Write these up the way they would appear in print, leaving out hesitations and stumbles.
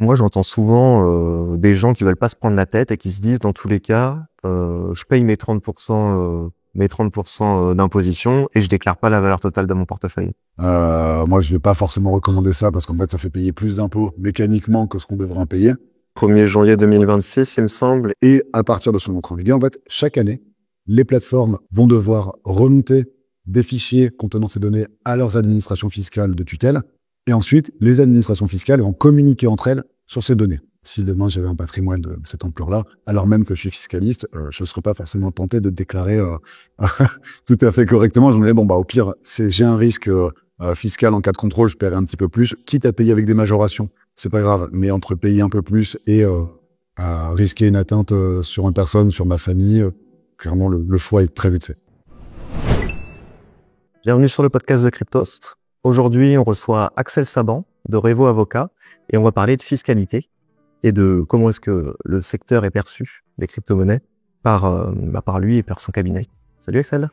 Moi, j'entends souvent des gens qui veulent pas se prendre la tête et qui se disent, dans tous les cas, je paye mes 30%, d'imposition et je déclare pas la valeur totale de mon portefeuille. Moi, je vais pas forcément recommander ça parce qu'en fait, ça fait payer plus d'impôts mécaniquement que ce qu'on devrait en payer. 1er janvier 2026, il me semble. Et à partir de son entrée en vigueur, en fait, chaque année, les plateformes vont devoir remonter des fichiers contenant ces données à leurs administrations fiscales de tutelle. Et ensuite, les administrations fiscales vont communiquer entre elles sur ces données. Si demain j'avais un patrimoine de cette ampleur-là, alors même que je suis fiscaliste, je ne serais pas forcément tenté de déclarer tout à fait correctement. Je me disais, bon, bah, au pire, j'ai un risque fiscal en cas de contrôle, je paierai un petit peu plus, quitte à payer avec des majorations. C'est pas grave. Mais entre payer un peu plus et à risquer une atteinte sur une personne, sur ma famille, clairement, le choix est très vite fait. Bienvenue sur le podcast de Cryptost. Aujourd'hui, on reçoit Axel Saban de Revo Avocat et on va parler de fiscalité et de comment est-ce que le secteur est perçu des crypto-monnaies par lui et par son cabinet. Salut Axel.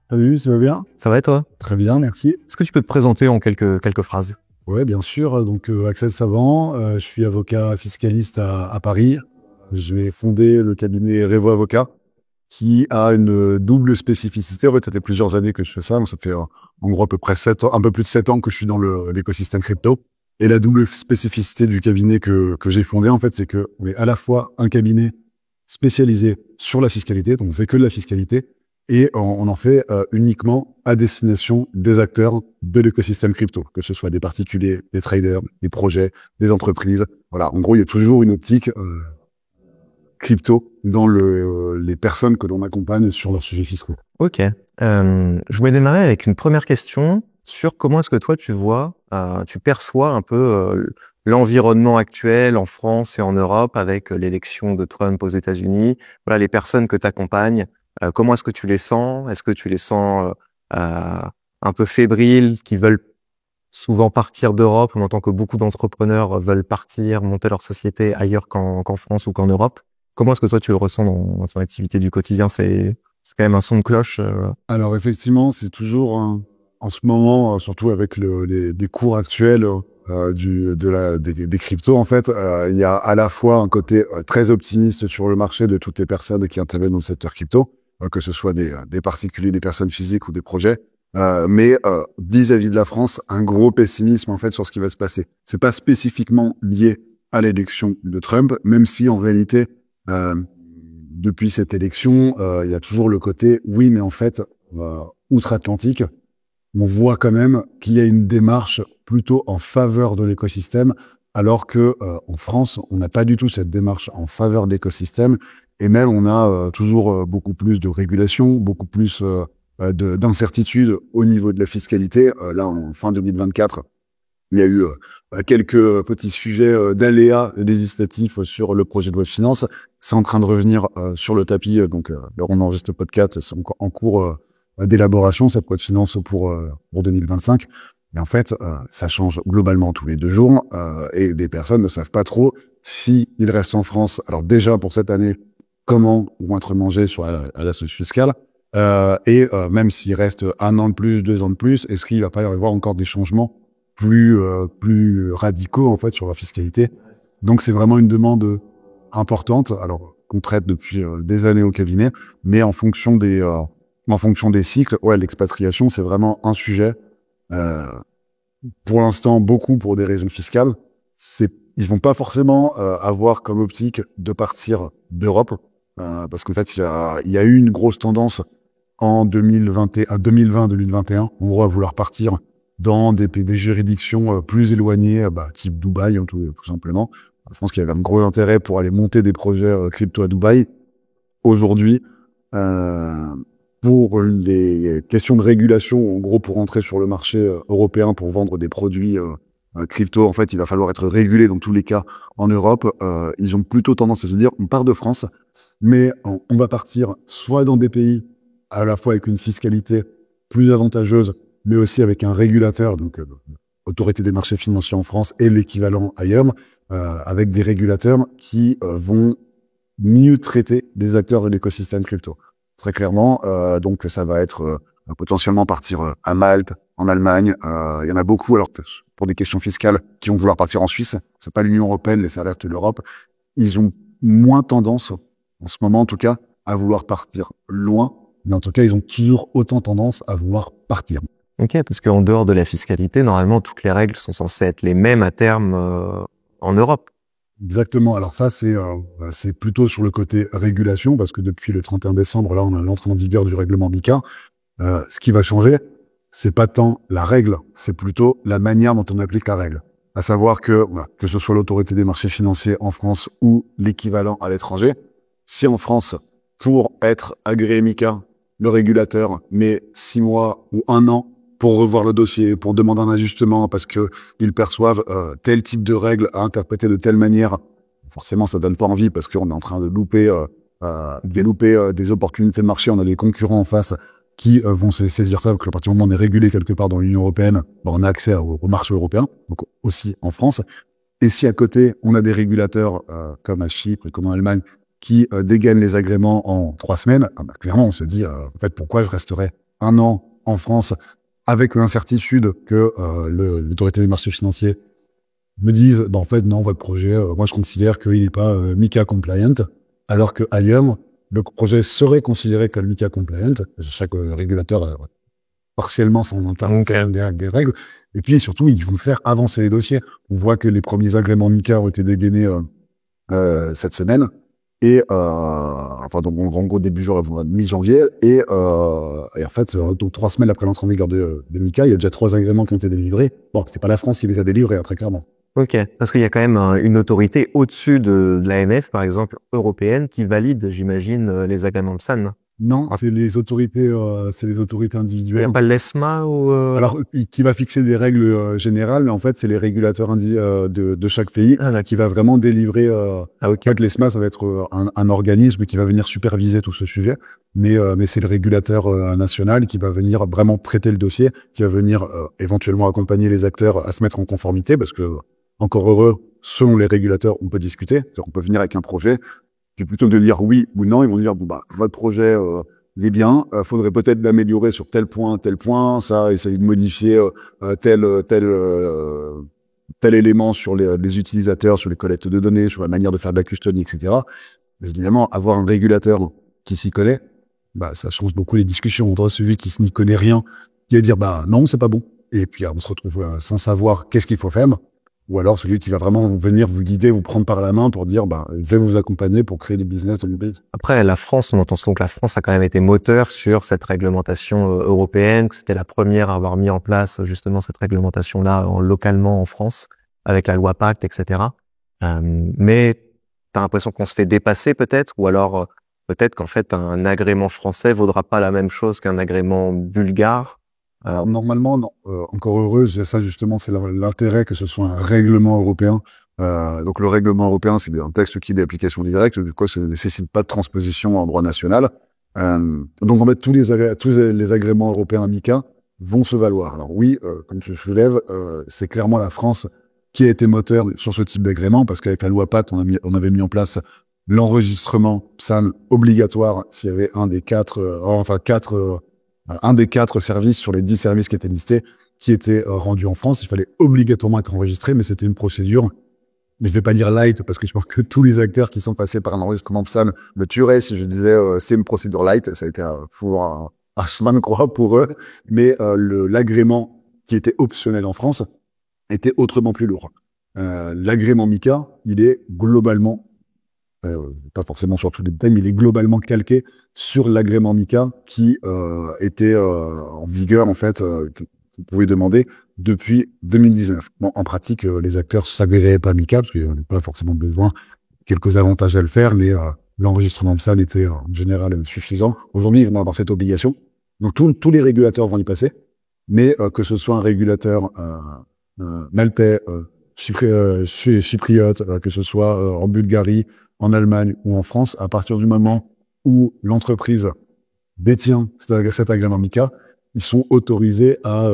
Salut, ça va bien? Ça va et toi? Très bien, merci. Est-ce que tu peux te présenter en quelques phrases? Ouais, bien sûr. Donc, Axel Saban, je suis avocat fiscaliste à Paris. Je vais fonder le cabinet Revo Avocat, qui a une double spécificité. En fait, ça fait plusieurs années que je fais ça. Donc ça fait en gros à peu près 7 ans, un peu plus de 7 ans que je suis dans l'écosystème crypto. Et la double spécificité du cabinet que j'ai fondé, en fait, c'est que on est à la fois un cabinet spécialisé sur la fiscalité, donc on fait que de la fiscalité, et on en fait uniquement à destination des acteurs de l'écosystème crypto, que ce soit des particuliers, des traders, des projets, des entreprises. Voilà, en gros, il y a toujours une optique crypto dans les personnes que l'on accompagne sur leurs sujets fiscaux. Ok. Je voulais démarrer avec une première question sur comment est-ce que toi tu perçois un peu l'environnement actuel en France et en Europe avec l'élection de Trump aux États-Unis. Voilà, les personnes que tu accompagnes, comment est-ce que tu les sens? Est-ce que tu les sens un peu fébriles, qui veulent souvent partir d'Europe? On entend que beaucoup d'entrepreneurs veulent partir, monter leur société ailleurs qu'en France ou qu'en Europe. Comment est-ce que toi tu le ressens dans ton activité du quotidien? C'est quand même un son de cloche. Alors effectivement, c'est toujours en ce moment, surtout avec les cours actuels des cryptos, en fait, il y a à la fois un côté très optimiste sur le marché de toutes les personnes qui interviennent dans le secteur crypto, que ce soit des particuliers, des personnes physiques ou des projets, mais vis-à-vis de la France, un gros pessimisme en fait sur ce qui va se passer. C'est pas spécifiquement lié à l'élection de Trump, même si en réalité depuis cette élection, il y a toujours le côté, oui, mais en fait, outre-Atlantique, on voit quand même qu'il y a une démarche plutôt en faveur de l'écosystème, alors que en France, on n'a pas du tout cette démarche en faveur de l'écosystème, et même on a toujours beaucoup plus de régulation, beaucoup plus d'incertitudes au niveau de la fiscalité. Là, en fin 2024, il y a eu quelques petits sujets d'aléas législatifs sur le projet de loi de finances. C'est en train de revenir sur le tapis. Donc, là, on enregistre le podcast, c'est en cours d'élaboration, cette loi de finances pour 2025. Et en fait, ça change globalement tous les 2 jours. Et les personnes ne savent pas trop s'ils restent en France. Alors déjà, pour cette année, comment vont être mangés à la société fiscale. Et même s'il reste 1 an de plus, 2 ans de plus, est-ce qu'il va pas y avoir encore des changements plus radicaux en fait sur la fiscalité? Donc c'est vraiment une demande importante, alors qu'on traite depuis des années au cabinet, mais en fonction des cycles, ouais, l'expatriation c'est vraiment un sujet. Pour l'instant, beaucoup pour des raisons fiscales. Ils vont pas forcément avoir comme optique de partir d'Europe, parce qu'en fait il y a eu une grosse tendance en 2020-2021, en gros à vouloir partir dans des juridictions plus éloignées, type Dubaï, tout simplement. Je pense qu'il y avait un gros intérêt pour aller monter des projets crypto à Dubaï. Aujourd'hui, pour les questions de régulation, en gros, pour entrer sur le marché européen, pour vendre des produits crypto, en fait, il va falloir être régulé dans tous les cas en Europe. Ils ont plutôt tendance à se dire, on part de France, mais on va partir soit dans des pays à la fois avec une fiscalité plus avantageuse, mais aussi avec un régulateur, donc autorité des marchés financiers en France et l'équivalent ailleurs, avec des régulateurs qui vont mieux traiter des acteurs de l'écosystème crypto. Très clairement, donc ça va être potentiellement partir à Malte, en Allemagne. Il y en a beaucoup, alors pour des questions fiscales, qui vont vouloir partir en Suisse. C'est pas l'Union européenne, mais ça reste l'Europe. Ils ont moins tendance, en ce moment en tout cas, à vouloir partir loin. Mais en tout cas, ils ont toujours autant tendance à vouloir partir. Ok, parce qu'en dehors de la fiscalité, normalement, toutes les règles sont censées être les mêmes à terme en Europe. Exactement. Alors ça, c'est plutôt sur le côté régulation, parce que depuis le 31 décembre, là, on a l'entrée en vigueur du règlement MiCA. Ce qui va changer, c'est pas tant la règle, c'est plutôt la manière dont on applique la règle. À savoir que ce soit l'autorité des marchés financiers en France ou l'équivalent à l'étranger, si en France, pour être agréé MiCA, le régulateur met 6 mois ou 1 an pour revoir le dossier, pour demander un ajustement parce que ils perçoivent tel type de règles à interpréter de telle manière, forcément ça donne pas envie parce qu'on est en train de louper des opportunités de marché. On a les concurrents en face qui vont se saisir ça, parce qu'à partir du moment où on est régulé quelque part dans l'Union européenne, on a accès au marché européen, donc aussi en France. Et si à côté, on a des régulateurs comme à Chypre et comme en Allemagne qui dégainent les agréments en 3 semaines, clairement on se dit, en fait, pourquoi je resterai 1 an en France avec l'incertitude que l'autorité des marchés financiers me dise, en fait, non, votre projet, moi je considère qu'il n'est pas MiCA compliant, alors que ailleurs, le projet serait considéré comme MiCA compliant. Chaque régulateur partiellement s'en entend des règles. Et puis surtout, ils vont faire avancer les dossiers. On voit que les premiers agréments MiCA ont été dégainés cette semaine. Et donc en gros début mi-janvier. Et en fait, donc 3 semaines après l'entrée en vigueur de MiCA, il y a déjà 3 agréments qui ont été délivrés. Bon, c'est pas la France qui les a délivrés, très clairement. Ok, parce qu'il y a quand même une autorité au-dessus de l'AMF, par exemple, européenne, qui valide, j'imagine, les agréments PSAN. Non, c'est les autorités Il individuelles. n'y a pas l'ESMA ou... Alors, qui va fixer des règles générales, mais en fait, c'est les régulateurs de chaque pays qui va vraiment délivrer. En fait, l'ESMA, ça va être un organisme qui va venir superviser tout ce sujet, mais c'est le régulateur national qui va venir vraiment traiter le dossier, qui va venir éventuellement accompagner les acteurs à se mettre en conformité, parce que encore heureux, selon les régulateurs, on peut discuter. On peut venir avec un projet. Puis plutôt que de dire oui ou non, ils vont dire votre projet il est bien, faudrait peut-être l'améliorer sur tel point, ça, essayer de modifier tel élément sur les utilisateurs, sur les collectes de données, sur la manière de faire de la custody, etc. Mais évidemment, avoir un régulateur qui s'y connaît, ça change beaucoup les discussions entre celui qui n'y connaît rien, qui va dire non, c'est pas bon, et puis on se retrouve sans savoir qu'est-ce qu'il faut faire. Ou alors celui qui va vraiment venir vous guider, vous prendre par la main pour dire, je vais vous accompagner pour créer des business de l'UB. Après, la France, on entend souvent que la France a quand même été moteur sur cette réglementation européenne, que c'était la première à avoir mis en place justement cette réglementation-là localement en France, avec la loi Pacte, etc. Mais t'as l'impression qu'on se fait dépasser peut-être, ou alors peut-être qu'en fait un agrément français vaudra pas la même chose qu'un agrément bulgare. Alors, normalement, non. Encore heureux, ça justement, c'est l'intérêt que ce soit un règlement européen. Donc le règlement européen, c'est un texte qui est d'application directe, du coup, ça ne nécessite pas de transposition en droit national. Donc en fait, tous les agréments européens MiCA vont se valoir. Alors oui, comme tu soulèves, c'est clairement la France qui a été moteur sur ce type d'agrément, parce qu'avec la loi Pacte, on avait mis en place l'enregistrement PSAN obligatoire s'il y avait un des 4 services sur les 10 services qui étaient listés, qui étaient rendus en France. Il fallait obligatoirement être enregistré, mais c'était une procédure. Mais je vais pas dire light, parce que je pense que tous les acteurs qui sont passés par un enregistrement PSAN me tueraient si je disais c'est une procédure light. Ça a été un chemin de croix pour eux. Mais l'agrément qui était optionnel en France était autrement plus lourd. L'agrément MiCA, il est globalement pas forcément sur tous les détails, mais il est globalement calqué sur l'agrément MiCA qui était en vigueur, en fait, que vous pouvez demander depuis 2019. Bon, en pratique, les acteurs s'agréaient pas MiCA, parce qu'il n'y avait pas forcément besoin, quelques avantages à le faire, mais l'enregistrement de ça était en général suffisant. Aujourd'hui, ils vont avoir cette obligation. Donc tous les régulateurs vont y passer, mais que ce soit un régulateur maltais, chypriote, que ce soit en Bulgarie, en Allemagne ou en France, à partir du moment où l'entreprise détient cet agrément MiCA, ils sont autorisés à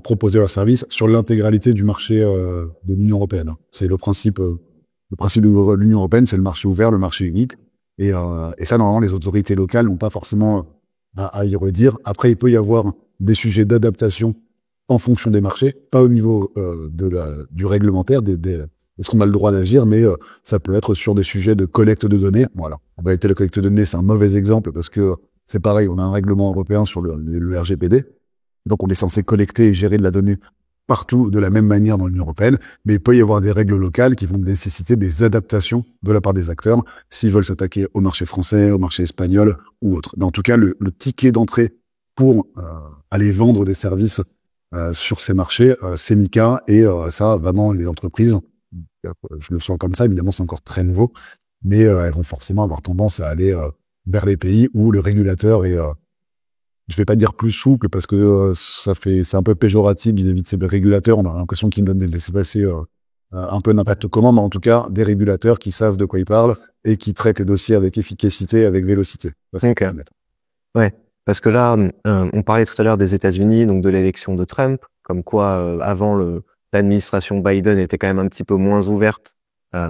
proposer leurs services sur l'intégralité du marché de l'Union européenne. C'est le principe de l'Union européenne, c'est le marché ouvert, le marché unique. Et ça, normalement, les autorités locales n'ont pas forcément à y redire. Après, il peut y avoir des sujets d'adaptation en fonction des marchés, pas au niveau du réglementaire, est-ce qu'on a le droit d'agir, mais ça peut être sur des sujets de collecte de données. Voilà. En réalité, la collecte de données, c'est un mauvais exemple parce que c'est pareil, on a un règlement européen sur le RGPD, donc on est censé collecter et gérer de la donnée partout de la même manière dans l'Union européenne, mais il peut y avoir des règles locales qui vont nécessiter des adaptations de la part des acteurs s'ils veulent s'attaquer au marché français, au marché espagnol ou autre. Mais en tout cas, le ticket d'entrée pour aller vendre des services sur ces marchés, c'est MiCA, et ça, vraiment, les entreprises, je le sens comme ça, évidemment, c'est encore très nouveau, mais elles vont forcément avoir tendance à aller vers les pays où le régulateur est, je vais pas dire plus souple, parce que c'est un peu péjoratif vis-à-vis de ces régulateurs, on a l'impression qu'ils donnent des laissez-passer un peu n'importe comment, mais en tout cas, des régulateurs qui savent de quoi ils parlent et qui traitent les dossiers avec efficacité, avec vélocité. Ok. Ouais. Parce que là, on parlait tout à l'heure des États-Unis, donc de l'élection de Trump, comme quoi avant l'administration Biden était quand même un petit peu moins ouverte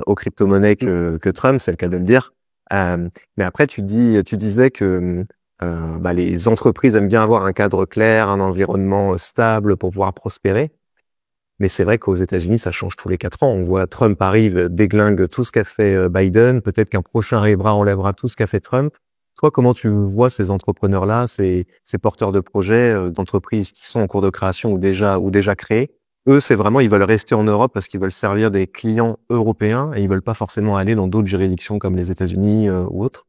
aux crypto-monnaies que Trump, c'est le cas de le dire. Mais après, tu disais que les entreprises aiment bien avoir un cadre clair, un environnement stable pour pouvoir prospérer. Mais c'est vrai qu'aux États-Unis, ça change tous les 4 ans. On voit Trump arrive, déglingue tout ce qu'a fait Biden. Peut-être qu'un prochain arrivera, enlèvera tout ce qu'a fait Trump. Toi, comment tu vois ces entrepreneurs-là, ces porteurs de projets, d'entreprises qui sont en cours de création ou déjà créées? Eux, c'est vraiment, ils veulent rester en Europe parce qu'ils veulent servir des clients européens et ils veulent pas forcément aller dans d'autres juridictions comme les États-Unis ou autres.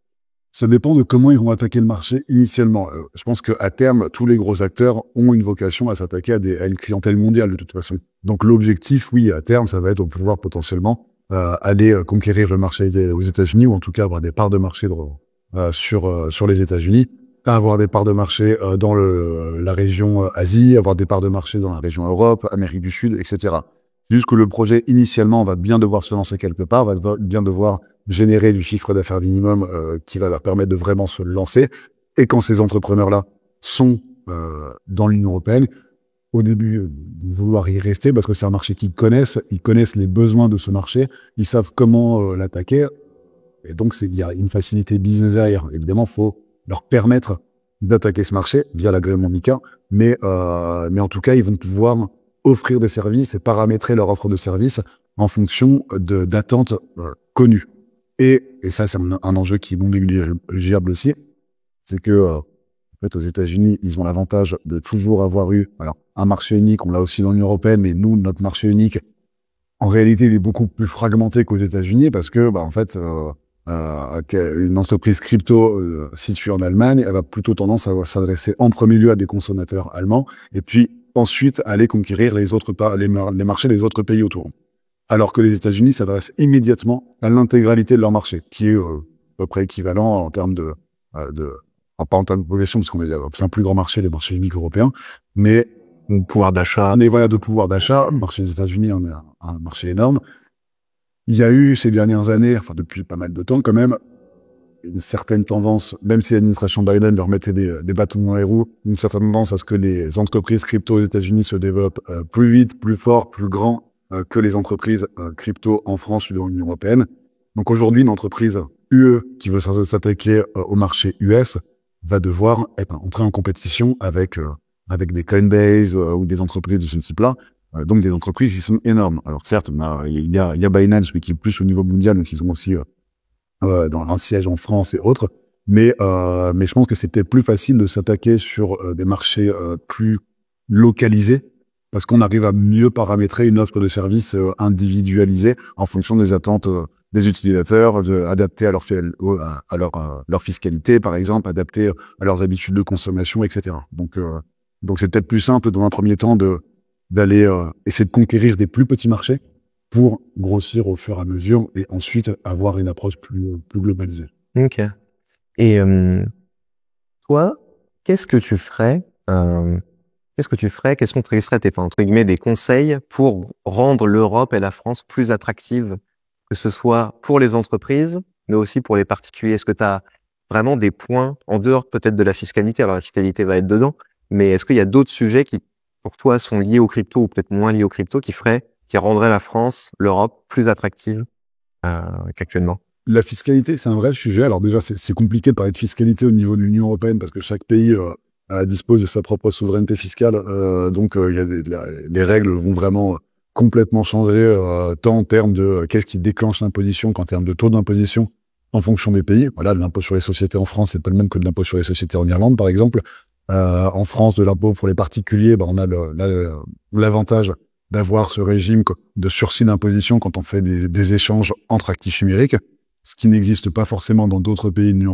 Ça dépend de comment ils vont attaquer le marché initialement. Je pense qu'à terme, tous les gros acteurs ont une vocation à s'attaquer à une clientèle mondiale de toute façon. Donc l'objectif, oui, à terme, ça va être de pouvoir potentiellement aller conquérir le marché aux États-Unis, ou en tout cas avoir des parts de marché sur les États-Unis, avoir des parts de marché dans la région Asie, avoir des parts de marché dans la région Europe, Amérique du Sud, etc. Juste que le projet initialement va bien devoir se lancer quelque part, va bien devoir générer du chiffre d'affaires minimum qui va leur permettre de vraiment se lancer. Et quand ces entrepreneurs-là sont dans l'Union européenne, au début, vouloir y rester parce que c'est un marché qu'ils connaissent, ils connaissent les besoins de ce marché, ils savent comment l'attaquer. Et donc, il y a une facilité business derrière. Évidemment, il faut leur permettre d'attaquer ce marché via l'agrément MiCA, mais en tout cas, ils vont pouvoir offrir des services et paramétrer leur offre de services en fonction d'attentes connues. Et ça, c'est un enjeu qui est non négligeable aussi, c'est que en fait, aux États-Unis, ils ont l'avantage de toujours avoir eu un marché unique. On l'a aussi dans l'Union européenne, mais nous, notre marché unique, en réalité, il est beaucoup plus fragmenté qu'aux États-Unis parce que, en fait, une entreprise crypto située en Allemagne, elle va plutôt tendance à s'adresser en premier lieu à des consommateurs allemands et puis ensuite aller conquérir les marchés des autres pays autour. Alors que les États-Unis s'adressent immédiatement à l'intégralité de leur marché, qui est à peu près équivalent en termes pas en termes de population, parce qu'on est un plus grand marché, les marchés uniques européens, mais Pouvoir d'achat. de pouvoir d'achat. Le marché des États-Unis en est un marché énorme. Il y a eu ces dernières années, depuis pas mal de temps quand même, une certaine tendance, même si l'administration Biden leur mettait des bâtons dans les roues, une certaine tendance à ce que les entreprises crypto aux États-Unis se développent plus vite, plus fort, plus grand que les entreprises crypto en France ou dans l'Union européenne. Donc aujourd'hui, une entreprise UE qui veut s'attaquer au marché US va devoir entrer en compétition avec des Coinbase ou des entreprises de ce type-là. Donc des entreprises qui sont énormes. Alors certes, il y a Binance, mais qui est plus au niveau mondial, donc ils ont aussi dans un siège en France et autres. Mais je pense que c'était plus facile de s'attaquer sur des marchés plus localisés, parce qu'on arrive à mieux paramétrer une offre de service individualisée en fonction des attentes des utilisateurs, adaptée à leur fiscalité, par exemple, adaptée à leurs habitudes de consommation, etc. Donc c'est peut-être plus simple dans un premier temps d'aller essayer de conquérir des plus petits marchés pour grossir au fur et à mesure et ensuite avoir une approche plus globalisée. Ok. Et toi, qu'est-ce que tu ferais Quels sont entre guillemets des conseils pour rendre l'Europe et la France plus attractives, que ce soit pour les entreprises, mais aussi pour les particuliers? Est-ce que tu as vraiment des points en dehors peut-être de la fiscalité? Alors la fiscalité va être dedans, mais est-ce qu'il y a d'autres sujets qui, pour toi, sont liés aux crypto ou peut-être moins liés aux crypto, qui rendraient la France, l'Europe plus attractive qu'actuellement? La fiscalité, c'est un vrai sujet. Alors déjà, c'est compliqué de parler de fiscalité au niveau de l'Union européenne parce que chaque pays dispose de sa propre souveraineté fiscale. Donc, les règles vont vraiment complètement changer, tant en termes de qu'est-ce qui déclenche l'imposition qu'en termes de taux d'imposition en fonction des pays. Voilà, l'impôt sur les sociétés en France, c'est pas le même que de l'impôt sur les sociétés en Irlande, par exemple. En France, de l'impôt pour les particuliers, on a l'avantage d'avoir ce régime de sursis d'imposition quand on fait des échanges entre actifs numériques, ce qui n'existe pas forcément dans d'autres pays de l'Union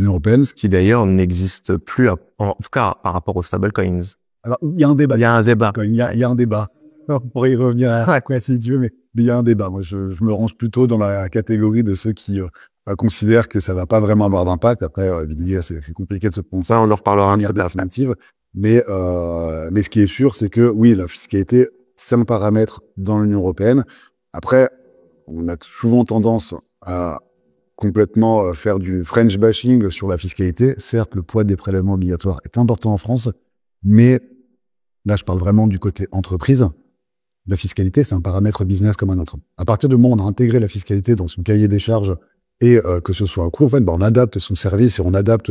européenne. Ce qui d'ailleurs n'existe plus, en tout cas par rapport aux stablecoins. Alors, il y a un débat. Il y a un débat. Il y a un débat. On pourrait y revenir à quoi si tu veux, mais il y a un débat. Moi, je me range plutôt dans la catégorie de ceux qui considèrent que ça va pas vraiment avoir d'impact. Après, c'est compliqué de se prononcer. Ça, on en reparlera un peu d'alternative. Mais ce qui est sûr, c'est que oui, la fiscalité, c'est un paramètre dans l'Union européenne. Après, on a souvent tendance à complètement faire du French bashing sur la fiscalité. Certes, le poids des prélèvements obligatoires est important en France, mais là, je parle vraiment du côté entreprise. La fiscalité, c'est un paramètre business comme un autre. À partir du moment où on a intégré la fiscalité dans son cahier des charges et que ce soit un coût, en fait, on adapte son service et on adapte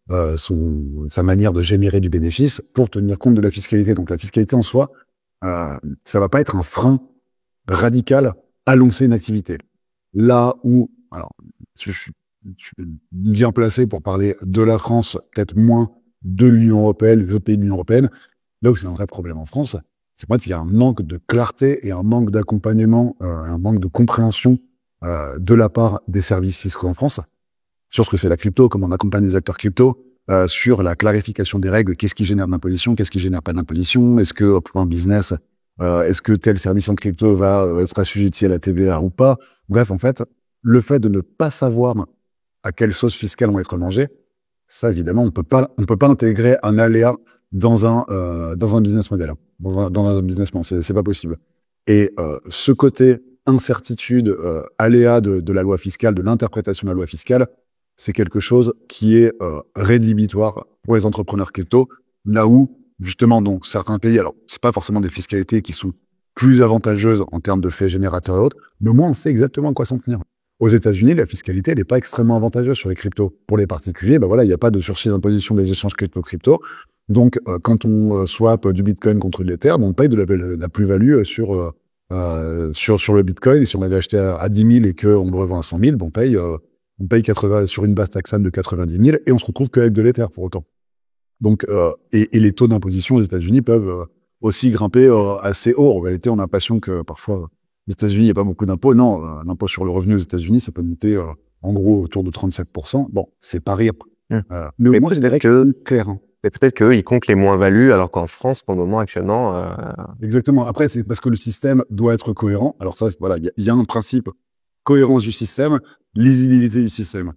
sa manière de générer du bénéfice pour tenir compte de la fiscalité. Donc, la fiscalité en soi, ça va pas être un frein radical à lancer une activité. Là où, alors, je suis bien placé pour parler de la France, peut-être moins de l'Union européenne, des autres pays de l'Union européenne. Là où c'est un vrai problème en France, c'est qu'il y a un manque de clarté et un manque d'accompagnement, un manque de compréhension de la part des services fiscaux en France sur ce que c'est la crypto, comment on accompagne les acteurs crypto, sur la clarification des règles, qu'est-ce qui génère de l'imposition, qu'est-ce qui génère pas d'imposition, est-ce que pour un business, est-ce que tel service en crypto va être assujetti à la TVA ou pas. Bref, en fait, le fait de ne pas savoir à quelle sauce fiscale on va être mangé, ça évidemment, on peut pas intégrer un aléa dans un business model, dans un business plan, c'est pas possible. Et ce côté incertitude, aléa de la loi fiscale, de l'interprétation de la loi fiscale, c'est quelque chose qui est rédhibitoire pour les entrepreneurs crypto, là où justement donc certains pays, alors c'est pas forcément des fiscalités qui sont plus avantageuses en termes de faits générateurs et autres, mais au moins on sait exactement à quoi s'en tenir. Aux États-Unis, la fiscalité n'est pas extrêmement avantageuse sur les cryptos. Pour les particuliers, il n'y a pas de sursis d'imposition des échanges crypto. Donc, quand on swap du Bitcoin contre de l'Ether, on paye de la plus-value sur le Bitcoin. Et si on l'avait acheté à 10 000 et qu'on le revend à 100 000, on paye 80 sur une base taxable de 90 000 et on se retrouve qu'avec de l'Ether pour autant. Donc, et les taux d'imposition aux États-Unis peuvent aussi grimper assez haut. En réalité, on a l'impression que parfois, aux États-Unis, il n'y a pas beaucoup d'impôts. Non, l'impôt sur le revenu aux États-Unis, ça peut monter en gros autour de 37%. Bon, c'est pas rire. Mais moi, je dirais que clair. Mais peut-être qu'eux, ils comptent les moins-values, alors qu'en France, pour le moment, actuellement... Exactement. Après, c'est parce que le système doit être cohérent. Alors ça, voilà, il y a un principe, cohérence du système, lisibilité du système.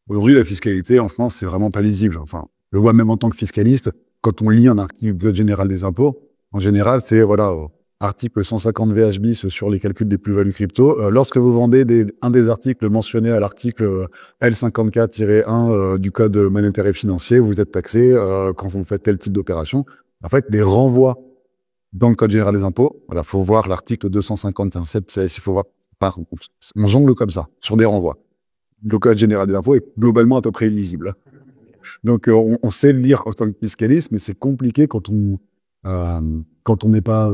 Aujourd'hui, la fiscalité, en France, c'est vraiment pas lisible. Enfin, je le vois même en tant que fiscaliste, quand on lit un article du Code général des impôts, en général, c'est, article 150 VH bis sur les calculs des plus-values crypto. Lorsque vous vendez un des articles mentionnés à l'article L54-1 du Code monétaire et financier, vous êtes taxé quand vous faites tel type d'opération. En fait, les renvois dans le Code général des impôts, voilà, faut voir l'article 251. Il faut voir on jongle comme ça, sur des renvois. Le Code général des impôts est globalement à peu près illisible. Donc, on sait le lire en tant que fiscaliste, mais c'est compliqué quand on n'est pas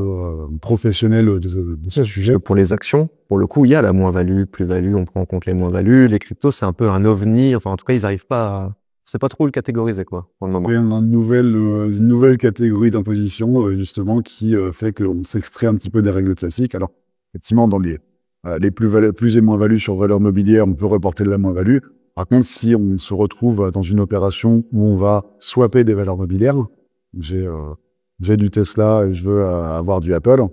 professionnel de ce sujet. Pour les actions, pour le coup, il y a la moins-value, plus-value, on prend en compte les moins-values. Les cryptos, c'est un peu un ovni. Enfin, en tout cas, ils n'arrivent pas à... C'est pas trop le catégoriser, quoi, pour le moment. Il y a une nouvelle catégorie d'imposition, justement, qui fait qu'on s'extrait un petit peu des règles classiques. Alors, effectivement, dans les plus et moins-values sur valeur mobilière, on peut reporter de la moins-value. Par contre, si on se retrouve dans une opération où on va swapper des valeurs mobilières, j'ai du Tesla et je veux avoir du Apple.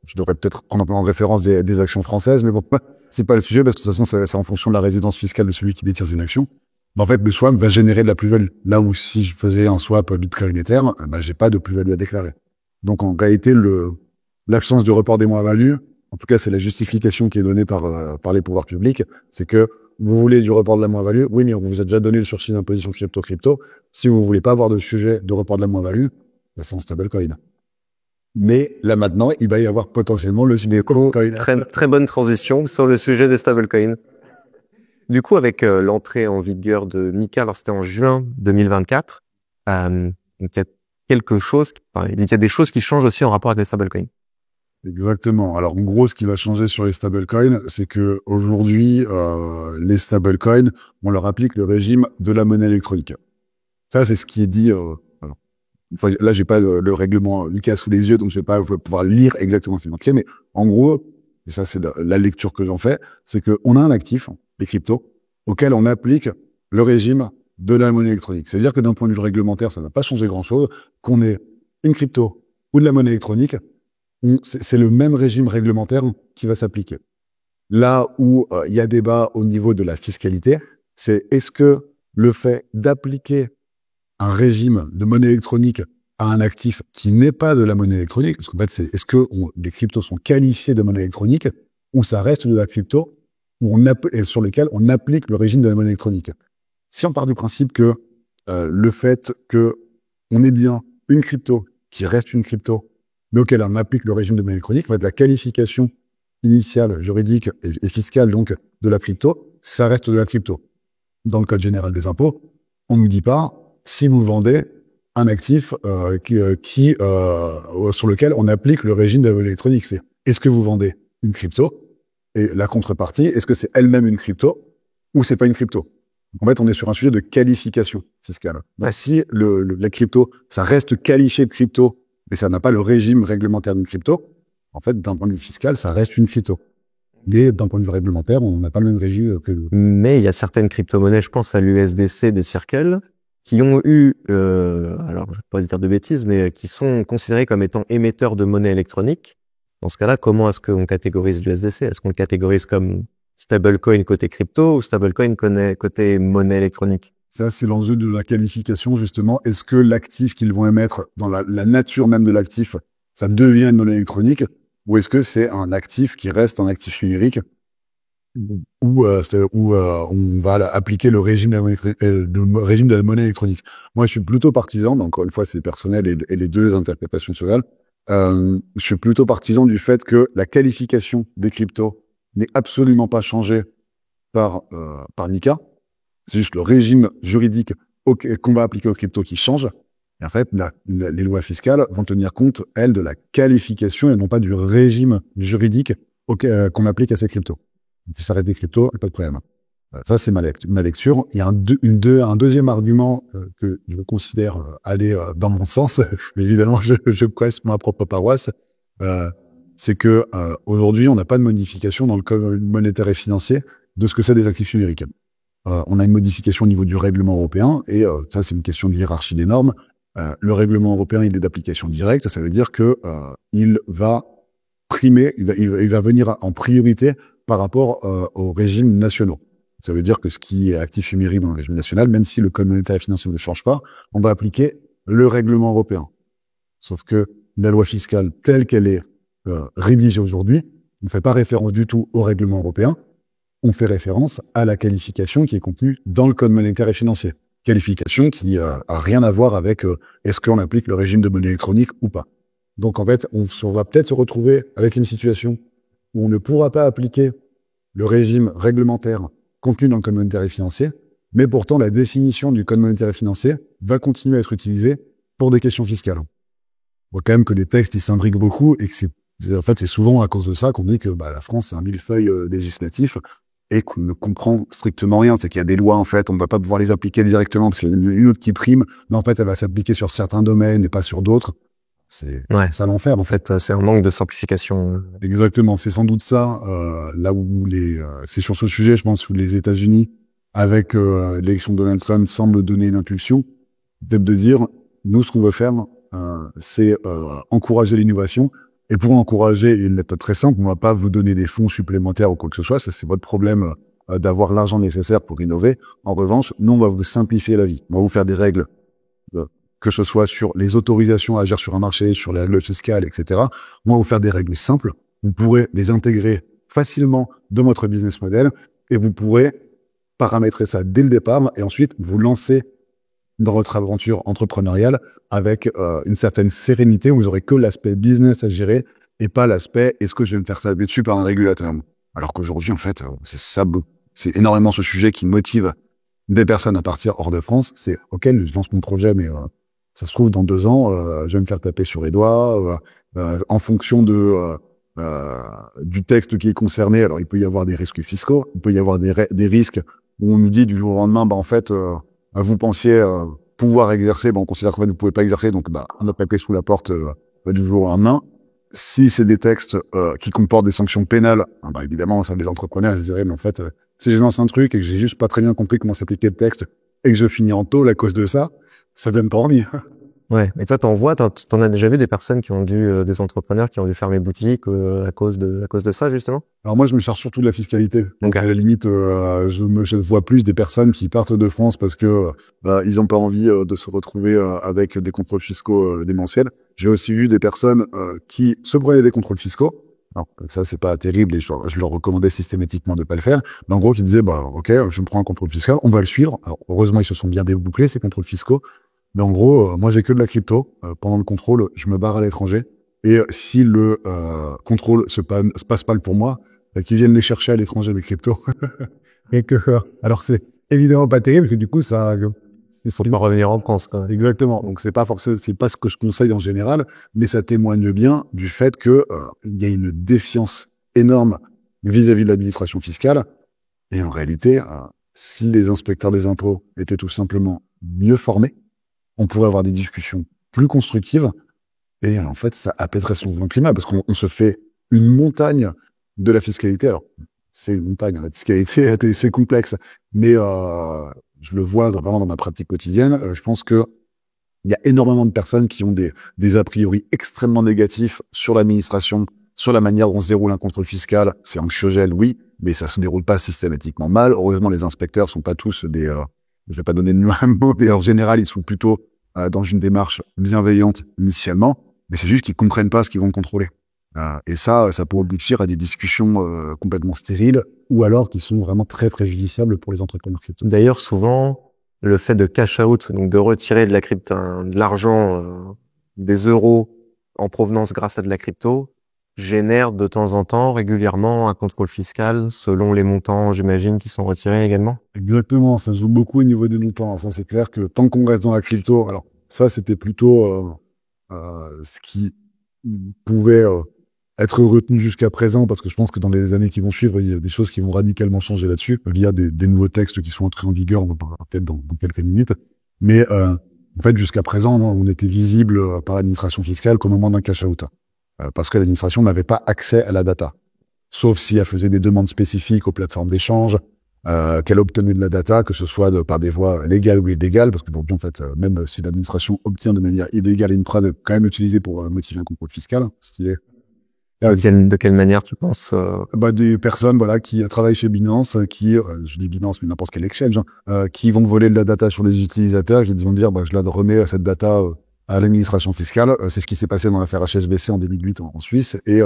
Je devrais peut-être prendre en référence des actions françaises, mais bon, c'est pas le sujet parce que de toute façon, c'est en fonction de la résidence fiscale de celui qui détient une action. En fait, le swap va générer de la plus-value. Là où si je faisais un swap Bitcoin Ether, j'ai pas de plus-value à déclarer. Donc en réalité, l'absence de report des moins-values, en tout cas, c'est la justification qui est donnée par les pouvoirs publics, c'est que vous voulez du report de la moins-value, oui, mais on vous a déjà donné le sursis d'imposition crypto. Si vous voulez pas avoir de sujet de report de la moins-value, c'est en stablecoin. Mais là maintenant, il va y avoir potentiellement le stablecoin. Très bonne transition sur le sujet des stablecoins. Du coup, avec l'entrée en vigueur de MiCA, alors c'était en juin 2024, Donc il y a quelque chose, il y a des choses qui changent aussi en rapport avec les stablecoins. Exactement. Alors, en gros, ce qui va changer sur les stablecoins, c'est que aujourd'hui, les stablecoins, on leur applique le régime de la monnaie électronique. Ça, c'est ce qui est dit. Alors, là, j'ai pas le règlement Lucas sous les yeux, donc je vais pas pouvoir lire exactement ce qui est marqué. Mais en gros, et ça, c'est la lecture que j'en fais, c'est que on a un actif, les cryptos, auquel on applique le régime de la monnaie électronique. C'est-à-dire que d'un point de vue réglementaire, ça n'a pas changé grand-chose. Qu'on ait une crypto ou de la monnaie électronique, c'est le même régime réglementaire qui va s'appliquer. Là où il y a débat au niveau de la fiscalité, c'est est-ce que le fait d'appliquer un régime de monnaie électronique à un actif qui n'est pas de la monnaie électronique, parce qu'en fait, c'est est-ce que les cryptos sont qualifiés de monnaie électronique ou ça reste de la crypto et sur lesquels on applique le régime de la monnaie électronique. Si on part du principe que le fait que on ait bien une crypto qui reste une crypto, mais auquel on applique le régime de monnaie électronique, en fait, la qualification initiale, juridique et fiscale donc de la crypto, ça reste de la crypto. Dans le code général des impôts, on ne nous dit pas si vous vendez un actif sur lequel on applique le régime de la monnaie électronique. C'est est-ce que vous vendez une crypto et la contrepartie, est-ce que c'est elle-même une crypto ou c'est pas une crypto? En fait, on est sur un sujet de qualification fiscale. Donc, si la crypto, ça reste qualifié de crypto, mais ça n'a pas le régime réglementaire d'une crypto, en fait, d'un point de vue fiscal, ça reste une crypto. Et d'un point de vue réglementaire, on n'a pas le même régime que... Mais il y a certaines crypto-monnaies, je pense à l'USDC de Circle, qui ont eu, alors je ne vais pas dire de bêtises, mais qui sont considérés comme étant émetteurs de monnaie électronique. Dans ce cas-là, comment est-ce qu'on catégorise l'USDC? Est-ce qu'on le catégorise comme stablecoin côté crypto ou stablecoin côté monnaie électronique? Ça, c'est l'enjeu de la qualification, justement. Est-ce que l'actif qu'ils vont émettre, dans la nature même de l'actif, ça devient une monnaie électronique, ou est-ce que c'est un actif qui reste un actif numérique, où on va appliquer le régime de la monnaie électronique? Moi, je suis plutôt partisan, mais encore une fois, c'est personnel et les deux interprétations se valent. Je suis plutôt partisan du fait que la qualification des cryptos n'est absolument pas changée par Nika. C'est juste le régime juridique qu'on va appliquer aux cryptos qui change. Et en fait, les lois fiscales vont tenir compte, elles, de la qualification et non pas du régime juridique qu'on applique à ces cryptos. Si ça reste des cryptos, pas de problème. Ça, c'est ma lecture. Il y a un deuxième argument que je considère aller dans mon sens. Mais évidemment, je presse ma propre paroisse. C'est que aujourd'hui, on n'a pas de modification dans le code monétaire et financier de ce que c'est des actifs numériques. On a une modification au niveau du règlement européen, et ça, c'est une question de hiérarchie des normes. Le règlement européen, il est d'application directe. Ça veut dire que il va primer, il va venir en priorité par rapport aux régimes nationaux. Ça veut dire que ce qui est actif numérique dans le régime national, même si le code monétaire et financier ne change pas, on va appliquer le règlement européen. Sauf que la loi fiscale telle qu'elle est rédigée aujourd'hui ne fait pas référence du tout au règlement européen. On fait référence à la qualification qui est contenue dans le code monétaire et financier. Qualification qui a rien à voir avec est-ce qu'on applique le régime de monnaie électronique ou pas. Donc en fait, on va peut-être se retrouver avec une situation où on ne pourra pas appliquer le régime réglementaire contenu dans le code monétaire et financier, mais pourtant la définition du code monétaire et financier va continuer à être utilisée pour des questions fiscales. On voit quand même que les textes, ils s'imbriquent beaucoup et que c'est souvent à cause de ça qu'on dit que la France, c'est un millefeuille législatif et qu'on ne comprend strictement rien. C'est qu'il y a des lois, en fait, on ne va pas pouvoir les appliquer directement parce qu'il y a une autre qui prime, mais en fait, elle va s'appliquer sur certains domaines et pas sur d'autres. C'est ça l'enfer, en fait. C'est un manque de simplification. Exactement. C'est sans doute ça, là où c'est sur ce sujet, je pense, où les États-Unis, avec l'élection de Donald Trump, semblent donner une impulsion, peut-être de dire, nous, ce qu'on veut faire, c'est encourager l'innovation. Et pour encourager une méthode très simple, on ne va pas vous donner des fonds supplémentaires ou quoi que ce soit. Ça, c'est votre problème d'avoir l'argent nécessaire pour innover. En revanche, nous, on va vous simplifier la vie. On va vous faire des règles, que ce soit sur les autorisations à agir sur un marché, sur les règles fiscales, etc. On va vous faire des règles simples. Vous pourrez les intégrer facilement dans votre business model et vous pourrez paramétrer ça dès le départ et ensuite vous lancer dans votre aventure entrepreneuriale avec une certaine sérénité où vous aurez que l'aspect business à gérer et pas l'aspect est-ce que je vais me faire taper dessus par un régulateur. Alors qu'aujourd'hui, en fait, c'est énormément ce sujet qui motive des personnes à partir hors de France, c'est OK, je lance mon projet, mais ça se trouve dans 2 ans, je vais me faire taper sur les doigts. En fonction du texte qui est concerné, alors il peut y avoir des risques fiscaux, il peut y avoir des risques où on nous dit du jour au lendemain, en fait, vous pensiez pouvoir exercer, on considère que vous ne pouvez pas exercer, donc on a tapé sous la porte du jour au lendemain. Si c'est des textes qui comportent des sanctions pénales, évidemment, ça les entrepreneurs, ils se diraient, mais en fait, si je lance un truc et que j'ai juste pas très bien compris comment s'appliquer le texte et que je finis en tôle à cause de ça, ça donne pas envie. Ouais, mais toi, t'en as déjà vu des personnes qui ont des entrepreneurs qui ont dû fermer boutique à cause de ça, justement? Alors moi, je me charge surtout de la fiscalité. Donc Okay. à la limite, je vois plus des personnes qui partent de France parce que ils ont pas envie de se retrouver avec des contrôles fiscaux démentiels. J'ai aussi vu des personnes qui se prenaient des contrôles fiscaux. Alors ça, c'est pas terrible et je leur recommandais systématiquement de pas le faire. Mais en gros, qui disaient, OK, je me prends un contrôle fiscal, on va le suivre. Alors heureusement, ils se sont bien débouclés, ces contrôles fiscaux. Mais en gros, moi, j'ai que de la crypto. Pendant le contrôle, je me barre à l'étranger. Et si le contrôle se passe pas pour moi, qu'ils viennent les chercher à l'étranger, les cryptos. Et que, alors c'est évidemment pas terrible, parce que du coup, ça... Faut pas revenir en France, quoi. Exactement. Donc c'est pas forcément, c'est pas ce que je conseille en général, mais ça témoigne bien du fait que il y a une défiance énorme vis-à-vis de l'administration fiscale. Et en réalité, si les inspecteurs des impôts étaient tout simplement mieux formés, on pourrait avoir des discussions plus constructives. Et en fait, ça apaiserait son climat, parce qu'on se fait une montagne de la fiscalité. Alors, c'est une montagne, la fiscalité, c'est complexe. Mais je le vois vraiment dans ma pratique quotidienne. Je pense que il y a énormément de personnes qui ont des a priori extrêmement négatifs sur l'administration, sur la manière dont se déroule un contrôle fiscal. C'est anxiogène, oui, mais ça se déroule pas systématiquement mal. Heureusement, les inspecteurs sont pas tous je vais pas donner de mot, mais en général, ils sont plutôt dans une démarche bienveillante initialement, mais c'est juste qu'ils comprennent pas ce qu'ils vont contrôler. Et ça peut aboutir à des discussions complètement stériles, ou alors qui sont vraiment très préjudiciables pour les entrepreneurs crypto. D'ailleurs, souvent, le fait de cash out, donc de retirer de la crypto, de l'argent, des euros en provenance grâce à de la crypto, génère de temps en temps, régulièrement, un contrôle fiscal selon les montants, j'imagine, qui sont retirés également. Exactement, ça joue beaucoup au niveau des montants. Ça, c'est clair que tant qu'on reste dans la crypto, alors ça, c'était plutôt ce qui pouvait être retenu jusqu'à présent, parce que je pense que dans les années qui vont suivre, il y a des choses qui vont radicalement changer là-dessus, via des nouveaux textes qui sont entrés en vigueur, on va parler peut-être dans quelques minutes. Mais en fait, jusqu'à présent, on était visible par l'administration fiscale qu'au moment d'un cash-out. Parce que l'administration n'avait pas accès à la data. Sauf si elle faisait des demandes spécifiques aux plateformes d'échange, qu'elle obtenait de la data, que ce soit par des voies légales ou illégales, parce que en fait, même si l'administration obtient de manière illégale une preuve, quand même utilisée pour motiver un contrôle fiscal, ce qui est... De quelle manière tu penses des personnes qui travaillent chez Binance, je dis Binance mais n'importe quel exchange, qui vont voler de la data sur des utilisateurs, qui vont dire je la remets cette data à l'administration fiscale. C'est ce qui s'est passé dans l'affaire HSBC en 2008 en Suisse, et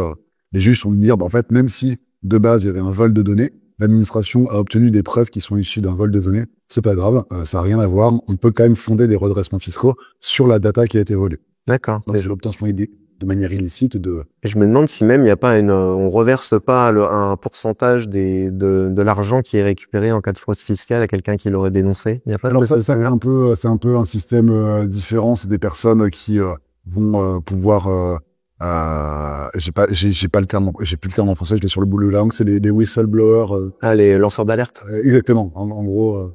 les juges ont dit en fait, même si de base il y avait un vol de données, l'administration a obtenu des preuves qui sont issues d'un vol de données. C'est pas grave, ça n'a rien à voir. On peut quand même fonder des redressements fiscaux sur la data qui a été volée. D'accord. Donc c'est l'obtention de manière illicite Et je me demande si même il n'y a pas on reverse pas un pourcentage de l'argent qui est récupéré en cas de fraude fiscale à quelqu'un qui l'aurait dénoncé. Il y a pas Alors ça c'est un peu un système différent. C'est des personnes qui vont pouvoir j'ai pas le terme, j'ai plus le terme en français, je l'ai sur le bout de la langue, c'est les whistleblowers. Les lanceurs d'alerte. Exactement. En gros,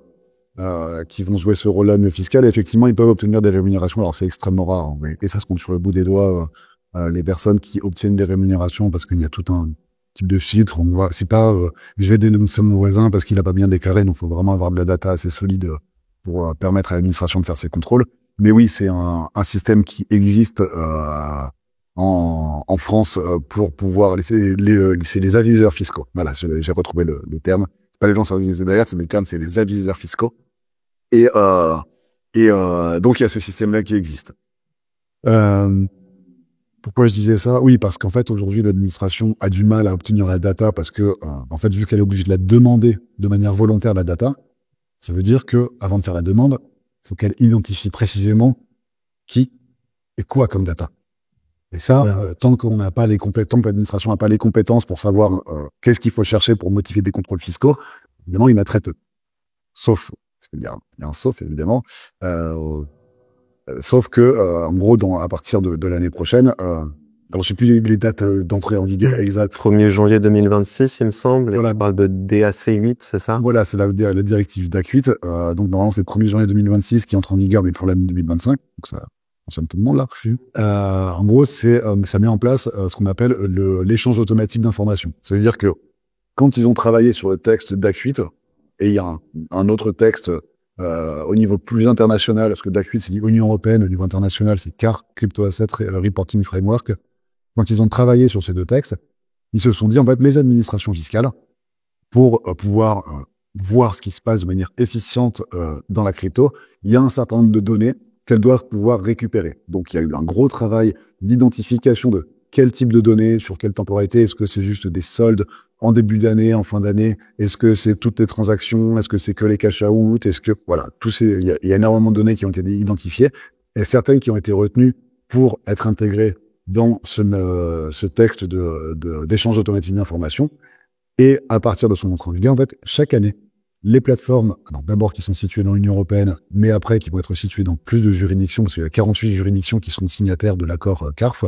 qui vont jouer ce rôle-là de fiscal. Et effectivement, ils peuvent obtenir des rémunérations. Alors c'est extrêmement rare, et ça se compte sur le bout des doigts. Les personnes qui obtiennent des rémunérations parce qu'il y a tout un type de filtre. C'est pas, je vais dénoncer mon voisin parce qu'il a pas bien déclaré. Donc, il faut vraiment avoir de la data assez solide pour permettre à l'administration de faire ses contrôles. Mais oui, c'est un système qui existe en France pour pouvoir laisser c'est les aviseurs fiscaux. Voilà, j'ai retrouvé le terme. C'est pas les gens sur les derrière, c'est le terme, c'est les aviseurs fiscaux. Et donc il y a ce système-là qui existe. Pourquoi je disais ça? Oui, parce qu'en fait, aujourd'hui, l'administration a du mal à obtenir la data parce que, en fait, vu qu'elle est obligée de la demander de manière volontaire, la data, ça veut dire que, avant de faire la demande, il faut qu'elle identifie précisément qui et quoi comme data. Et ça, tant qu'on n'a pas tant que l'administration n'a pas les compétences pour savoir qu'est-ce qu'il faut chercher pour motiver des contrôles fiscaux, évidemment, ils mettraient peu. Sauf parce qu'il y a un sauf évidemment. Sauf que, en gros, à partir de l'année prochaine, alors je sais plus les dates d'entrée en vigueur exactes. 1er janvier 2026, il me semble. Voilà. Et tu parles de DAC8, c'est ça? Voilà, c'est la directive DAC8. Donc normalement, c'est le 1er janvier 2026 qui entre en vigueur, mais pour l'année 2025. Donc ça concerne tout le monde là. En gros, ça met en place ce qu'on appelle l'échange automatique d'informations. Ça veut dire que quand ils ont travaillé sur le texte DAC8, et il y a un autre texte au niveau plus international, parce que DAC8 c'est l'Union européenne, au niveau international c'est CAR, Crypto Asset Reporting Framework. Quand ils ont travaillé sur ces deux textes, ils se sont dit en fait les administrations fiscales, pour pouvoir voir ce qui se passe de manière efficiente dans la crypto, il y a un certain nombre de données qu'elles doivent pouvoir récupérer. Donc il y a eu un gros travail d'identification de quel type de données, sur quelle temporalité, est-ce que c'est juste des soldes en début d'année, en fin d'année, est-ce que c'est toutes les transactions, est-ce que c'est que les cash out, est-ce que, voilà, il y a énormément de données qui ont été identifiées, et certaines qui ont été retenues pour être intégrées dans ce texte d'échange automatique d'informations. Et à partir de son entrée en vigueur, en fait, chaque année, les plateformes, alors d'abord qui sont situées dans l'Union européenne, mais après qui vont être situées dans plus de juridictions, parce qu'il y a 48 juridictions qui sont signataires de l'accord CARF.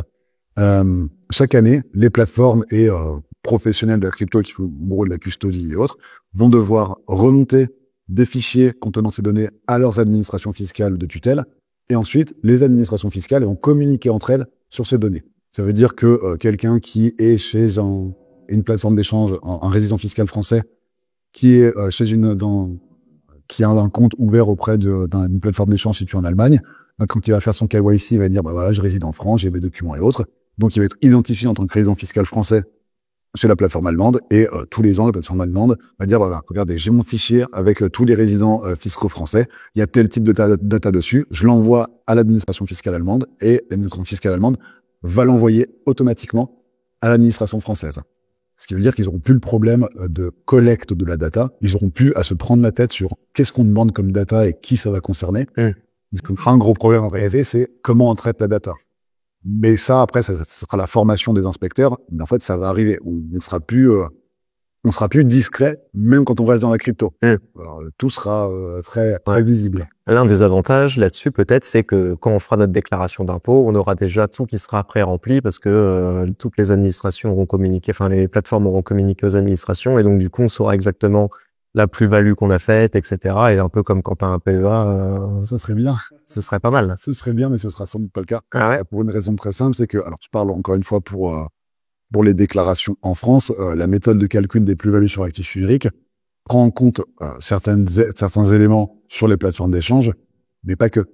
Chaque année, les plateformes et professionnels de la crypto qui font en gros de la custodie et autres vont devoir remonter des fichiers contenant ces données à leurs administrations fiscales de tutelle. Et ensuite, les administrations fiscales vont communiquer entre elles sur ces données. Ça veut dire que quelqu'un qui est chez une plateforme d'échange, un résident fiscal français, qui est qui a un compte ouvert auprès d'une plateforme d'échange située en Allemagne, quand il va faire son KYC, il va dire, bah voilà, je réside en France, j'ai mes documents et autres. Donc, il va être identifié en tant que résident fiscal français chez la plateforme allemande, et tous les ans, la plateforme allemande va dire, bah, regardez, j'ai mon fichier avec tous les résidents fiscaux français, il y a tel type de data dessus, je l'envoie à l'administration fiscale allemande, et l'administration fiscale allemande va l'envoyer automatiquement à l'administration française. Ce qui veut dire qu'ils n'auront plus le problème de collecte de la data, ils n'auront plus à se prendre la tête sur qu'est-ce qu'on demande comme data et qui ça va concerner. Un gros problème en réalité, c'est comment on traite la data. Mais ça, après, ça sera la formation des inspecteurs. Mais en fait, ça va arriver. On ne sera plus discret, même quand on reste dans la crypto. Alors, tout sera très visible. L'un des avantages là-dessus, peut-être, c'est que quand on fera notre déclaration d'impôt, on aura déjà tout qui sera pré-rempli parce que toutes les administrations auront communiqué, enfin, les plateformes auront communiqué aux administrations, et donc, du coup, on saura exactement la plus-value qu'on a faite, etc. Et un peu comme quand t'as un PEA, ça serait bien. Ce serait pas mal. Ce serait bien, mais ce sera sans doute pas le cas. Ah ouais. Pour une raison très simple, c'est que, alors, je parle encore une fois pour les déclarations en France, la méthode de calcul des plus-values sur actifs numériques prend en compte certains éléments sur les plateformes d'échange, mais pas que.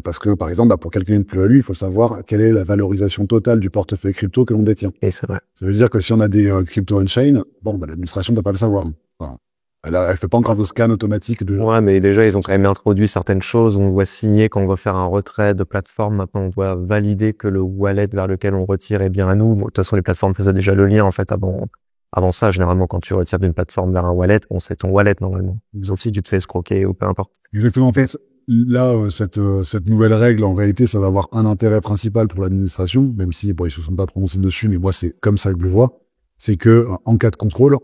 Parce que, par exemple, pour calculer une plus-value, il faut savoir quelle est la valorisation totale du portefeuille crypto que l'on détient. Et c'est vrai. Ça veut dire que si on a des crypto on-chain, l'administration ne doit pas le savoir. Enfin, elle fait pas encore de scan automatique Ouais, mais déjà, ils ont quand même introduit certaines choses. On doit signer quand on va faire un retrait de plateforme. Maintenant, on doit valider que le wallet vers lequel on retire est bien à nous. Bon, de toute façon, les plateformes faisaient déjà le lien, en fait, avant ça. Généralement, quand tu retires d'une plateforme vers un wallet, c'est ton wallet, normalement. Sauf si tu te fais escroquer ou peu importe. Exactement. En fait, là, cette nouvelle règle, en réalité, ça va avoir un intérêt principal pour l'administration, même si, bon, ils se sont pas prononcés dessus, mais moi, c'est comme ça que je le vois. C'est que, en cas de contrôle,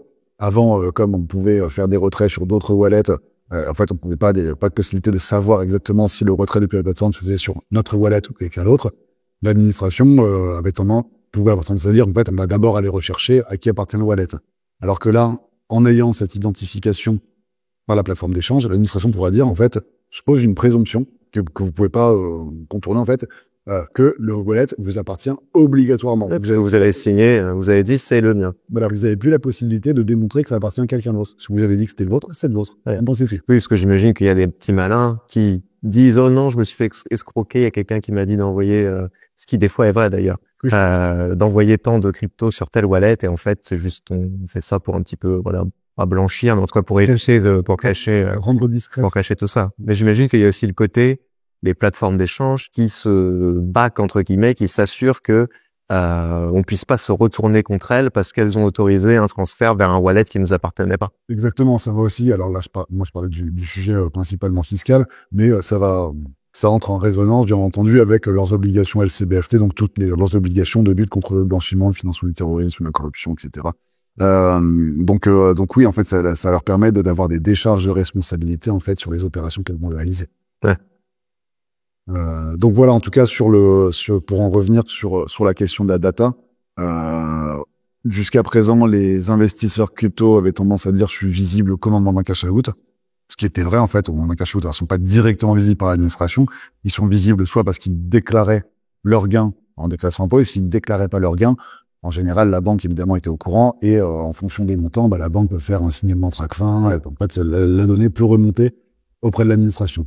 avant, comme on pouvait faire des retraits sur d'autres wallets, en fait, on pouvait pas de possibilité de savoir exactement si le retrait depuis la plateforme se faisait sur notre wallet ou quelqu'un d'autre. L'administration pouvait avoir tendance à dire, en fait, on va d'abord aller rechercher à qui appartient le wallet. Alors que là, en ayant cette identification par la plateforme d'échange, l'administration pourra dire, en fait, je pose une présomption que vous pouvez pas contourner, en fait, que le wallet vous appartient obligatoirement. Vous avez signé, vous avez dit c'est le mien. Voilà, vous avez plus la possibilité de démontrer que ça appartient à quelqu'un d'autre. Si vous avez dit que c'était le vôtre, c'est le vôtre. Ouais. Pensez tout. Oui, parce que j'imagine qu'il y a des petits malins qui disent oh non, je me suis fait escroquer. Il y a quelqu'un qui m'a dit d'envoyer, ce qui des fois est vrai d'ailleurs, oui. D'envoyer tant de crypto sur telle wallet, et en fait c'est juste on fait ça pour un petit peu pas blanchir, mais en tout cas pour cacher, rendre discret, pour cacher tout ça. Mais j'imagine qu'il y a aussi le côté les plateformes d'échange qui se back entre guillemets, qui s'assurent que on puisse pas se retourner contre elles parce qu'elles ont autorisé un transfert vers un wallet qui nous appartenait pas. Exactement, ça va aussi. Alors là, moi je parlais du sujet principalement fiscal, mais ça entre en résonance, bien entendu, avec leurs obligations LCBFT, donc leurs obligations de lutte contre le blanchiment, le financement du terrorisme, la corruption, etc. Donc oui, en fait, ça leur permet d'avoir des décharges de responsabilité en fait sur les opérations qu'elles vont réaliser. Ouais. Donc voilà, en tout cas pour en revenir sur la question de la data, euh, jusqu'à présent, les investisseurs crypto avaient tendance à dire je suis visible au commandement d'un cash out, ce qui était vrai en fait. Au moment d'un cash out, ils ne sont pas directement visibles par l'administration, ils sont visibles soit parce qu'ils déclaraient leurs gains en déclaration d'impôt, et s'ils déclaraient pas leurs gains, en général, la banque évidemment était au courant, et en fonction des montants, la banque peut faire un signalement TRAC-fin, et en fait, la donnée peut remonter auprès de l'administration.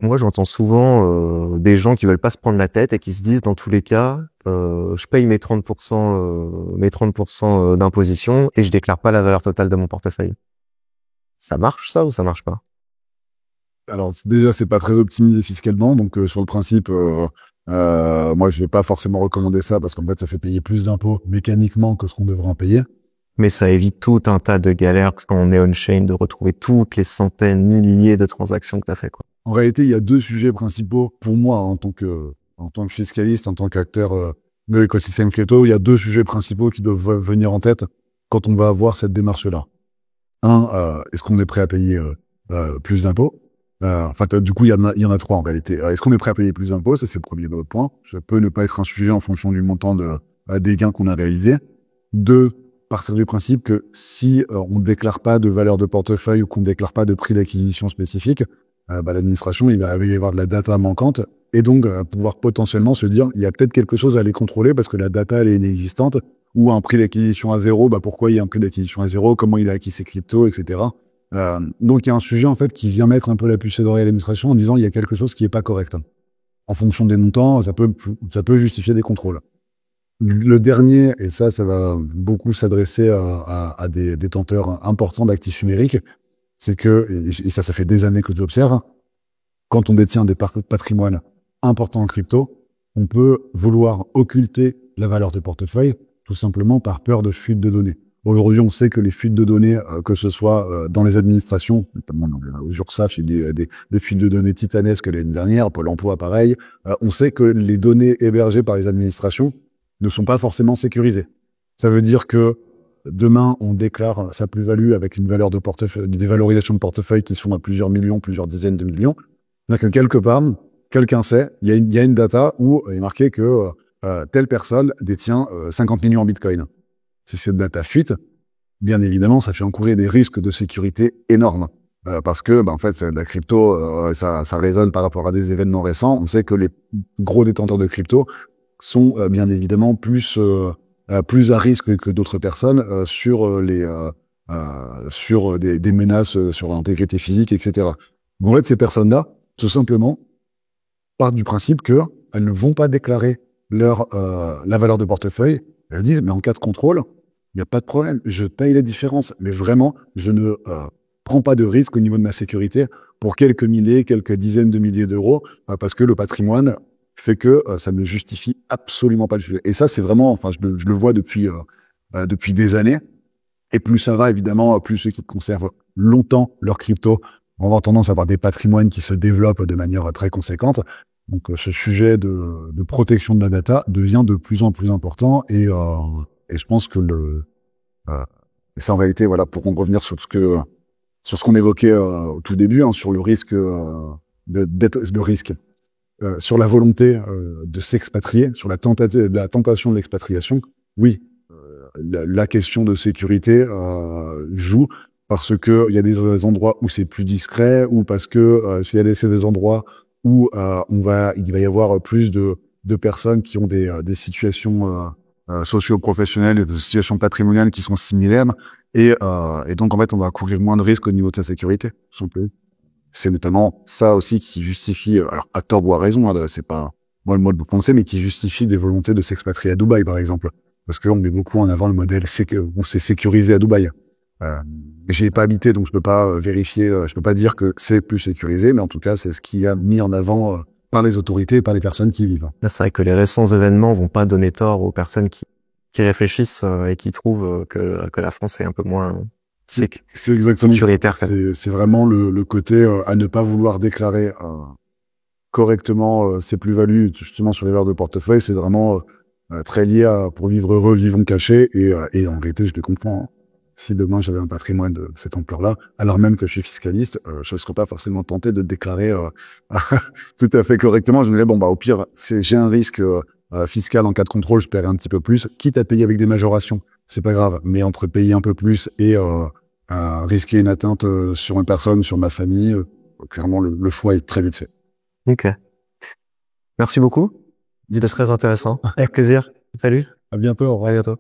Moi, j'entends souvent des gens qui veulent pas se prendre la tête et qui se disent, dans tous les cas, je paye mes 30% d'imposition et je déclare pas la valeur totale de mon portefeuille. Ça marche, ça, ou ça marche pas? Alors déjà, c'est pas très optimisé fiscalement, donc sur le principe, moi je vais pas forcément recommander ça parce qu'en fait ça fait payer plus d'impôts mécaniquement que ce qu'on devrait en payer. Mais ça évite tout un tas de galères quand on est on-chain de retrouver toutes les centaines, milliers de transactions que tu as fait, quoi. En réalité, il y a deux sujets principaux pour moi en tant que fiscaliste, en tant qu'acteur de l'écosystème crypto. Il y a deux sujets principaux qui doivent venir en tête quand on va avoir cette démarche-là. Un, est-ce qu'on est prêt à payer plus d'impôts? Du coup, il y en a trois en réalité. Est-ce qu'on est prêt à payer plus d'impôts? Ça, c'est le premier point. Ça peut ne pas être un sujet en fonction du montant des gains qu'on a réalisés. Deux, partir du principe que si on déclare pas de valeur de portefeuille ou qu'on déclare pas de prix d'acquisition spécifique, l'administration, il va y avoir de la data manquante, et donc pouvoir potentiellement se dire, il y a peut-être quelque chose à aller contrôler parce que la data, elle est inexistante, ou un prix d'acquisition à zéro, pourquoi il y a un prix d'acquisition à zéro, comment il a acquis ses cryptos, etc. Donc il y a un sujet en fait qui vient mettre un peu la puce à l'oreille à l'administration en disant il y a quelque chose qui est pas correct. En fonction des montants, ça peut justifier des contrôles. Le dernier, et ça va beaucoup s'adresser à des détenteurs importants d'actifs numériques, c'est que, et ça fait des années que j'observe, quand on détient des patrimoines importants en crypto, on peut vouloir occulter la valeur du portefeuille tout simplement par peur de fuite de données. Aujourd'hui, on sait que les fuites de données, que ce soit dans les administrations, notamment aux URSSAF, il y a des fuites de données titanesques l'année dernière, Pôle emploi pareil, on sait que les données hébergées par les administrations ne sont pas forcément sécurisées. Ça veut dire que demain, on déclare sa plus-value avec une valeur de portefeuille, des valorisations de portefeuille qui sont à plusieurs millions, plusieurs dizaines de millions. C'est-à-dire que quelque part, quelqu'un sait, il y a une data où il est marqué que telle personne détient 50 millions en Bitcoin. Si cette data fuite, bien évidemment, ça fait encourir des risques de sécurité énormes. Parce que, en fait, la crypto, ça résonne par rapport à des événements récents. On sait que les gros détenteurs de crypto sont bien évidemment plus à risque que d'autres personnes sur des menaces sur l'intégrité physique, etc. En fait, ces personnes-là, tout simplement, partent du principe qu'elles ne vont pas déclarer la valeur de portefeuille. Elles disent, mais en cas de contrôle, il n'y a pas de problème, je paye la différence, mais vraiment, je ne prends pas de risque au niveau de ma sécurité pour quelques milliers, quelques dizaines de milliers d'euros, parce que le patrimoine fait que ça ne justifie absolument pas le sujet. Et ça, c'est vraiment, je le vois depuis des années. Et plus ça va, évidemment, plus ceux qui conservent longtemps leur crypto vont avoir tendance à avoir des patrimoines qui se développent de manière très conséquente. Donc, ce sujet de protection de la data devient de plus en plus important, et je pense que ça, en réalité, voilà, pour en revenir sur ce qu'on évoquait au tout début, sur le risque sur la volonté de s'expatrier, sur la tentation de l'expatriation, oui, la question de sécurité joue, parce que il y a des endroits où c'est plus discret, ou parce que s'il y a des endroits où il va y avoir plus de personnes qui ont des situations socio-professionnelles et des situations patrimoniales qui sont similaires, et donc en fait on va courir moins de risques au niveau de sa sécurité, tout simplement. C'est notamment ça aussi qui justifie, alors à tort ou à raison, c'est pas moi le mode de penser, mais qui justifie des volontés de s'expatrier à Dubaï, par exemple. Parce qu'on met beaucoup en avant le modèle où c'est sécurisé à Dubaï. J'y ai pas habité, donc je peux pas vérifier, je peux pas dire que c'est plus sécurisé, mais en tout cas, c'est ce qui est mis en avant par les autorités et par les personnes qui y vivent. Là, c'est vrai que les récents événements vont pas donner tort aux personnes qui réfléchissent et qui trouvent que la France est un peu moins c'est exactement sécuritaire. C'est vraiment le côté à ne pas vouloir déclarer correctement ses plus-values justement sur les valeurs de portefeuille. C'est vraiment très lié à pour vivre heureux, vivons cachés, et en réalité, je les comprends. si demain j'avais un patrimoine de cette ampleur-là, alors même que je suis fiscaliste, je ne serais pas forcément tenté de déclarer tout à fait correctement. Je me dirais, bon, bah, au pire, j'ai un risque fiscal en cas de contrôle, je paierai un petit peu plus, quitte à payer avec des majorations. C'est pas grave. Mais entre payer un peu plus et risquer une atteinte sur une personne, sur ma famille, clairement, le choix est très vite fait. Ok. Merci beaucoup. C'était très intéressant. Avec plaisir. Salut. À bientôt. Au revoir. À bientôt.